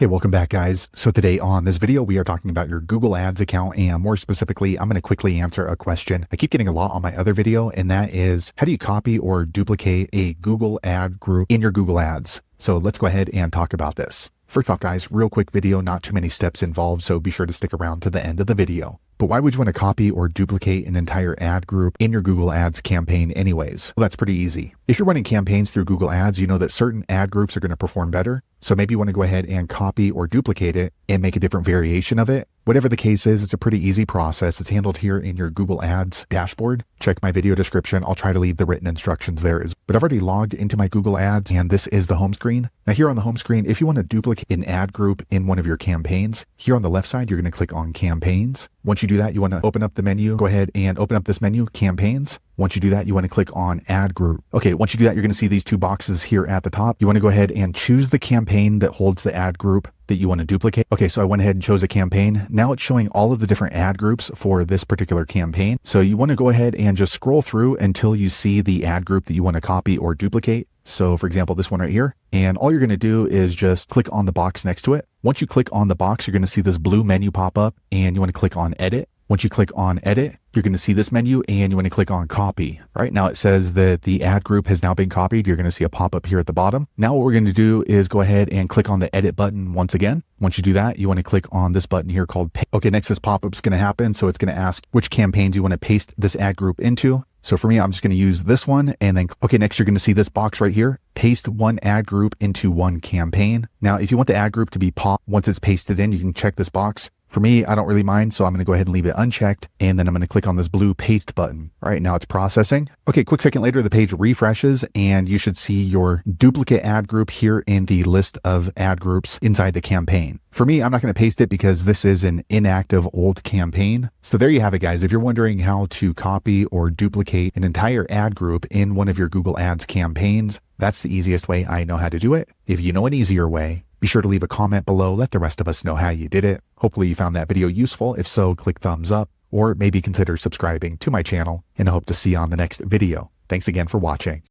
Hey, welcome back guys. So today on this video, we are talking about your Google Ads account, and more specifically, I'm going to quickly answer a question I keep getting a lot on my other video, and that is, how do you copy or duplicate a Google ad group in your Google Ads? So let's go ahead and talk about this. First off guys, real quick video, not too many steps involved, so be sure to stick around to the end of the video. But why would you want to copy or duplicate an entire ad group in your Google Ads campaign anyways? Well, that's pretty easy. If you're running campaigns through Google Ads, you know that certain ad groups are going to perform better. So maybe you want to go ahead and copy or duplicate it and make a different variation of it. Whatever the case is, it's a pretty easy process. It's handled here in your Google Ads dashboard. Check my video description. I'll try to leave the written instructions there. But I've already logged into my Google Ads, and this is the home screen. Now here on the home screen, if you want to duplicate an ad group in one of your campaigns, here on the left side, you're going to click on Campaigns. Once you do that, you want to open up the menu. Go ahead and open up this menu, Campaigns. Once you do that, you want to click on Ad Group. Okay, once you do that, you're going to see these two boxes here at the top. You want to go ahead and choose the campaign that holds the ad group that you want to duplicate. Okay, so I went ahead and chose a campaign. Now it's showing all of the different ad groups for this particular campaign. So you want to go ahead and just scroll through until you see the ad group that you want to copy or duplicate. So for example, this one right here, and all you're going to do is just click on the box next to it. Once you click on the box, you're going to see this blue menu pop up, and you want to click on Edit. Once you click on Edit, you're going to see this menu, and you want to click on Copy. Right now it says that the ad group has now been copied. You're going to see a pop-up here at the bottom. Now what we're going to do is go ahead and click on the Edit button once again. Once you do that, you want to click on this button here called Paste. Okay, next this pop-up's going to happen. So it's going to ask which campaigns you want to paste this ad group into. So for me, I'm just going to use this one, and then, okay, next you're going to see this box right here, paste one ad group into one campaign. Now, if you want the ad group to be popped once it's pasted in, you can check this box. For me, I don't really mind, so I'm going to go ahead and leave it unchecked, and then I'm going to click on this blue paste button. All right, now it's processing. Okay, quick second later, the page refreshes, and you should see your duplicate ad group here in the list of ad groups inside the campaign. For me, I'm not going to paste it because this is an inactive old campaign. So there you have it, guys. If you're wondering how to copy or duplicate an entire ad group in one of your Google Ads campaigns, that's the easiest way I know how to do it. If you know an easier way, be sure to leave a comment below. Let the rest of us know how you did it. Hopefully you found that video useful. If so, click thumbs up, or maybe consider subscribing to my channel, and I hope to see you on the next video. Thanks again for watching.